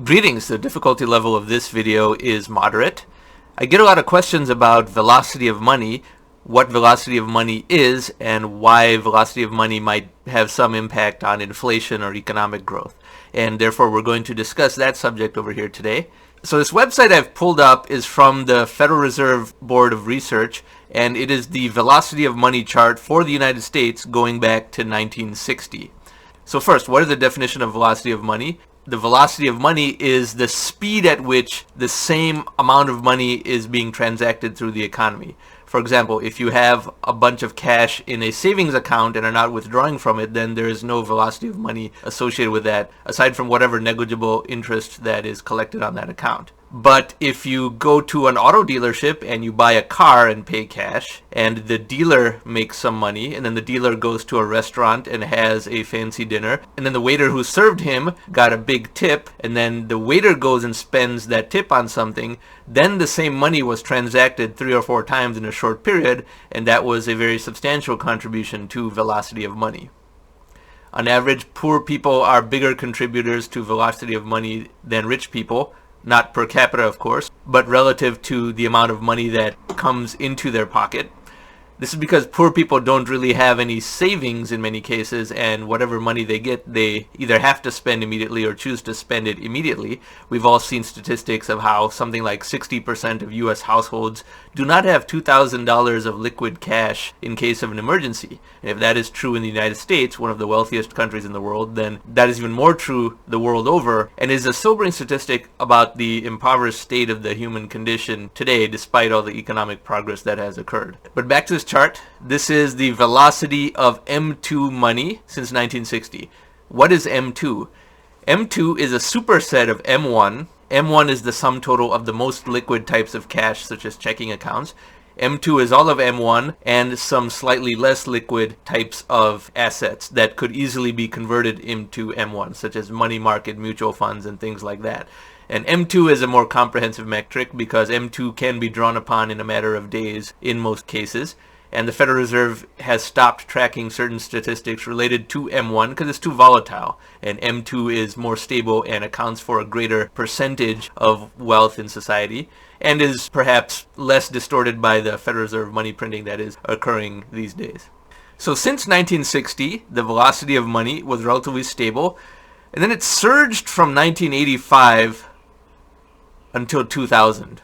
Greetings, the difficulty level of this video is moderate. I get a lot of questions about velocity of money, what velocity of money is, and why velocity of money might have some impact on inflation or economic growth. And therefore we're going to discuss that subject over here today. So this website I've pulled up is from the Federal Reserve Board of Research, and it is the velocity of money chart for the United States going back to 1960. So first, what is the definition of velocity of money? The velocity of money is the speed at which the same amount of money is being transacted through the economy. For example, if you have a bunch of cash in a savings account and are not withdrawing from it, then there is no velocity of money associated with that, aside from whatever negligible interest that is collected on that account. But if you go to an auto dealership and you buy a car and pay cash, and the dealer makes some money, and then the dealer goes to a restaurant and has a fancy dinner, and then the waiter who served him got a big tip, and then the waiter goes and spends that tip on something, then the same money was transacted 3 or 4 times in a short period, and that was a very substantial contribution to velocity of money. On average, poor people are bigger contributors to velocity of money than rich people. Not per capita, of course, but relative to the amount of money that comes into their pocket. This is because poor people don't really have any savings in many cases, and whatever money they get, they either have to spend immediately or choose to spend it immediately. We've all seen statistics of how something like 60% of US households do not have $2,000 of liquid cash in case of an emergency. And if that is true in the United States, one of the wealthiest countries in the world, then that is even more true the world over, and is a sobering statistic about the impoverished state of the human condition today, despite all the economic progress that has occurred. But back to this chart. This is the velocity of M2 money since 1960. What is M2? M2 is a superset of M1. M1 is the sum total of the most liquid types of cash, such as checking accounts. M2 is all of M1 and some slightly less liquid types of assets that could easily be converted into M1, such as money market mutual funds and things like that. And M2 is a more comprehensive metric because M2 can be drawn upon in a matter of days in most cases. And the Federal Reserve has stopped tracking certain statistics related to M1 because it's too volatile. And M2 is more stable and accounts for a greater percentage of wealth in society and is perhaps less distorted by the Federal Reserve money printing that is occurring these days. So since 1960, the velocity of money was relatively stable, and then it surged from 1985 until 2000.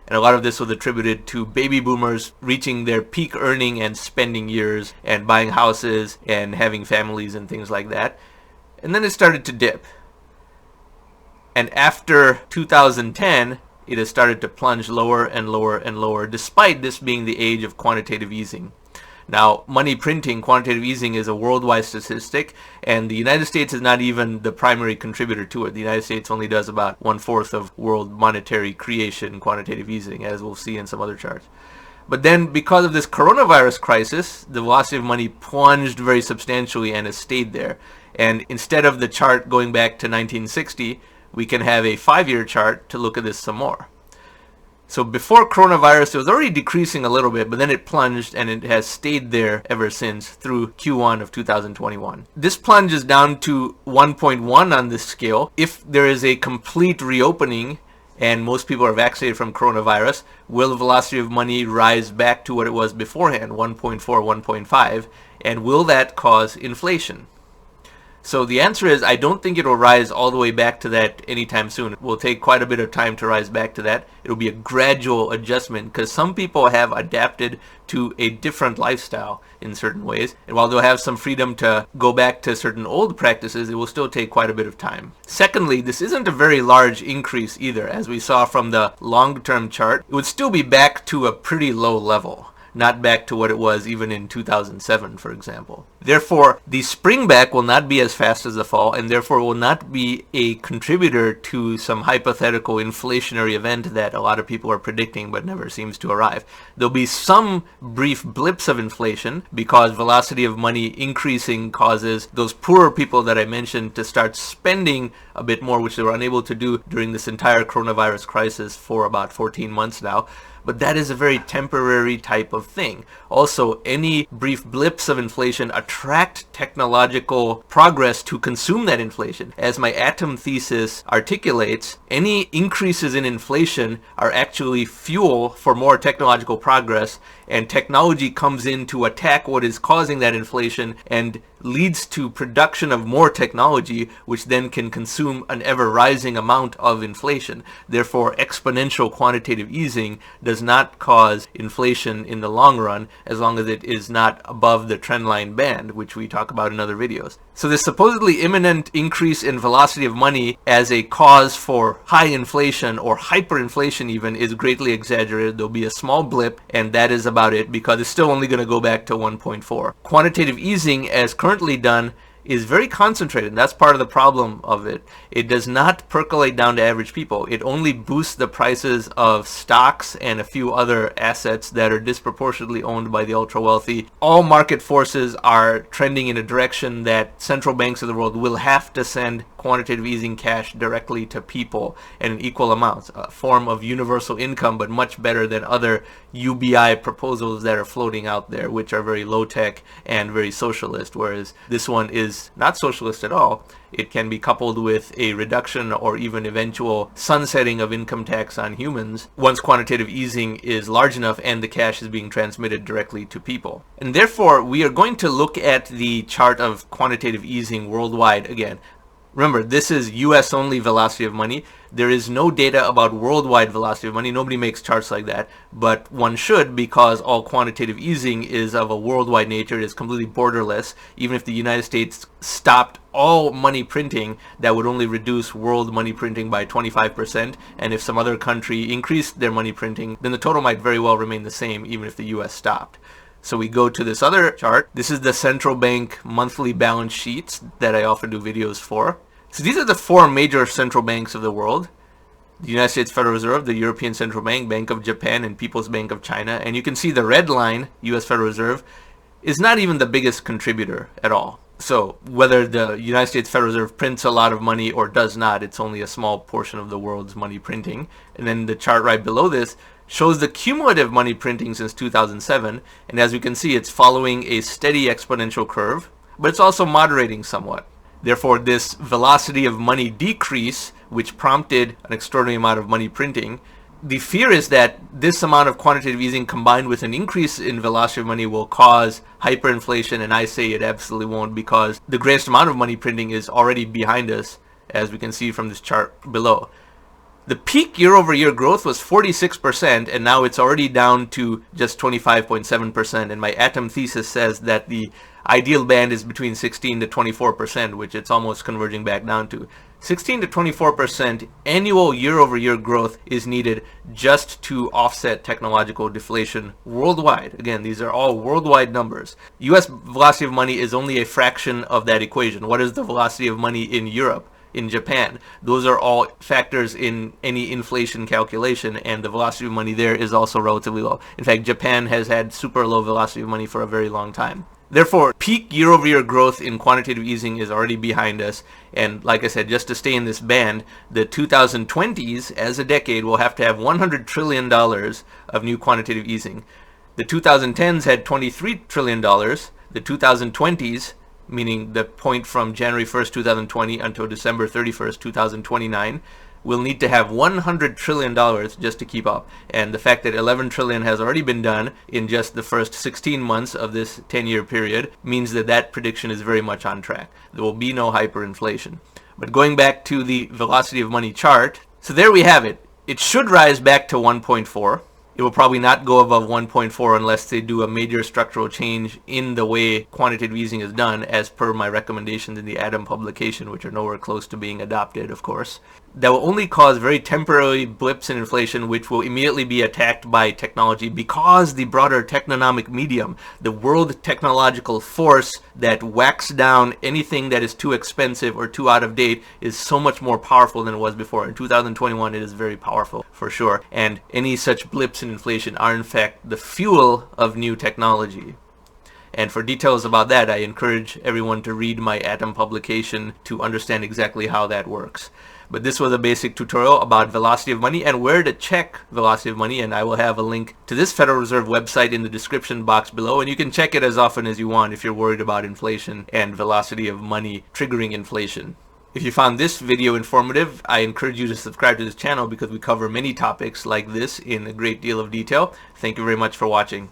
And a lot of this was attributed to baby boomers reaching their peak earning and spending years and buying houses and having families and things like that. And then it started to dip. And after 2010, it has started to plunge lower and lower and lower, despite this being the age of quantitative easing. Now, money printing, quantitative easing, is a worldwide statistic, and the United States is not even the primary contributor to it. The United States only does about 1/4 of world monetary creation, quantitative easing, as we'll see in some other charts. But then, because of this coronavirus crisis, the velocity of money plunged very substantially and has stayed there. And instead of the chart going back to 1960, we can have a 5-year chart to look at this some more. So before coronavirus, it was already decreasing a little bit, but then it plunged and it has stayed there ever since through Q1 of 2021. This plunge is down to 1.1 on this scale. If there is a complete reopening and most people are vaccinated from coronavirus, will the velocity of money rise back to what it was beforehand, 1.4, 1.5, and will that cause inflation? So the answer is, I don't think it will rise all the way back to that anytime soon. It will take quite a bit of time to rise back to that. It will be a gradual adjustment because some people have adapted to a different lifestyle in certain ways. And while they'll have some freedom to go back to certain old practices, it will still take quite a bit of time. Secondly, this isn't a very large increase either. As we saw from the long-term chart, it would still be back to a pretty low level. Not back to what it was even in 2007, for example. Therefore, the springback will not be as fast as the fall, and therefore will not be a contributor to some hypothetical inflationary event that a lot of people are predicting but never seems to arrive. There'll be some brief blips of inflation because velocity of money increasing causes those poorer people that I mentioned to start spending a bit more, which they were unable to do during this entire coronavirus crisis for about 14 months now. But that is a very temporary type of thing. Also, any brief blips of inflation attract attract technological progress to consume that inflation. As my atom thesis articulates, any increases in inflation are actually fuel for more technological progress, and technology comes in to attack what is causing that inflation and leads to production of more technology, which then can consume an ever-rising amount of inflation. Therefore, exponential quantitative easing does not cause inflation in the long run, as long as it is not above the trendline band, which we talk about in other videos. So this supposedly imminent increase in velocity of money as a cause for high inflation, or hyperinflation even, is greatly exaggerated. There'll be a small blip, and that is about it, because it's still only going to go back to 1.4. Quantitative easing, as currently done, is very concentrated, and that's part of the problem of it. It does not percolate down to average people. It only boosts the prices of stocks and a few other assets that are disproportionately owned by the ultra wealthy. All market forces are trending in a direction that central banks of the world will have to send quantitative easing cash directly to people and in equal amounts, a form of universal income, but much better than other UBI proposals that are floating out there, which are very low-tech and very socialist, whereas this one is not socialist at all. It can be coupled with a reduction or even eventual sunsetting of income tax on humans once quantitative easing is large enough and the cash is being transmitted directly to people. And therefore, we are going to look at the chart of quantitative easing worldwide again. Remember, this is US only velocity of money. There is no data about worldwide velocity of money. Nobody makes charts like that, but one should, because all quantitative easing is of a worldwide nature. It is completely borderless. Even if the United States stopped all money printing, that would only reduce world money printing by 25%. And if some other country increased their money printing, then the total might very well remain the same, even if the US stopped. So we go to this other chart. This is the central bank monthly balance sheets that I often do videos for. So these are the four major central banks of the world: the United States Federal Reserve, the European Central Bank, Bank of Japan, and People's Bank of China. And you can see the red line, US Federal Reserve, is not even the biggest contributor at all. So whether the United States Federal Reserve prints a lot of money or does not, it's only a small portion of the world's money printing. And then the chart right below this shows the cumulative money printing since 2007. And as we can see, it's following a steady exponential curve, but it's also moderating somewhat. Therefore, this velocity of money decrease, which prompted an extraordinary amount of money printing, the fear is that this amount of quantitative easing combined with an increase in velocity of money will cause hyperinflation, and I say it absolutely won't, because the greatest amount of money printing is already behind us, as we can see from this chart below. The peak year-over-year growth was 46%, and now it's already down to just 25.7%, and my atom thesis says that the ideal band is between 16 to 24%, which it's almost converging back down to. 16 to 24% annual year-over-year growth is needed just to offset technological deflation worldwide. Again, these are all worldwide numbers. US velocity of money is only a fraction of that equation. What is the velocity of money in Europe, in Japan? Those are all factors in any inflation calculation, and the velocity of money there is also relatively low. In fact, Japan has had super low velocity of money for a very long time. Therefore, peak year-over-year growth in quantitative easing is already behind us, and like I said, just to stay in this band, the 2020s as a decade will have to have $100 trillion of new quantitative easing. The 2010s had $23 trillion. The 2020s, meaning the point from January 1st, 2020 until December 31st, 2029, will need to have $100 trillion just to keep up. And the fact that $11 trillion has already been done in just the first 16 months of this 10-year period means that that prediction is very much on track. There will be no hyperinflation. But going back to the velocity of money chart, so there we have it. It should rise back to 1.4. It will probably not go above 1.4 unless they do a major structural change in the way quantitative easing is done, as per my recommendations in the Atom publication, which are nowhere close to being adopted, of course. That will only cause very temporary blips in inflation, which will immediately be attacked by technology, because the broader technonomic medium, the world technological force that whacks down anything that is too expensive or too out of date, is so much more powerful than it was before. In 2021, it is very powerful, for sure. And any such blips in inflation are in fact the fuel of new technology. And for details about that, I encourage everyone to read my Atom publication to understand exactly how that works. But this was a basic tutorial about velocity of money and where to check velocity of money, and I will have a link to this Federal Reserve website in the description box below, and you can check it as often as you want if you're worried about inflation and velocity of money triggering inflation. If you found this video informative, I encourage you to subscribe to this channel because we cover many topics like this in a great deal of detail. Thank you very much for watching.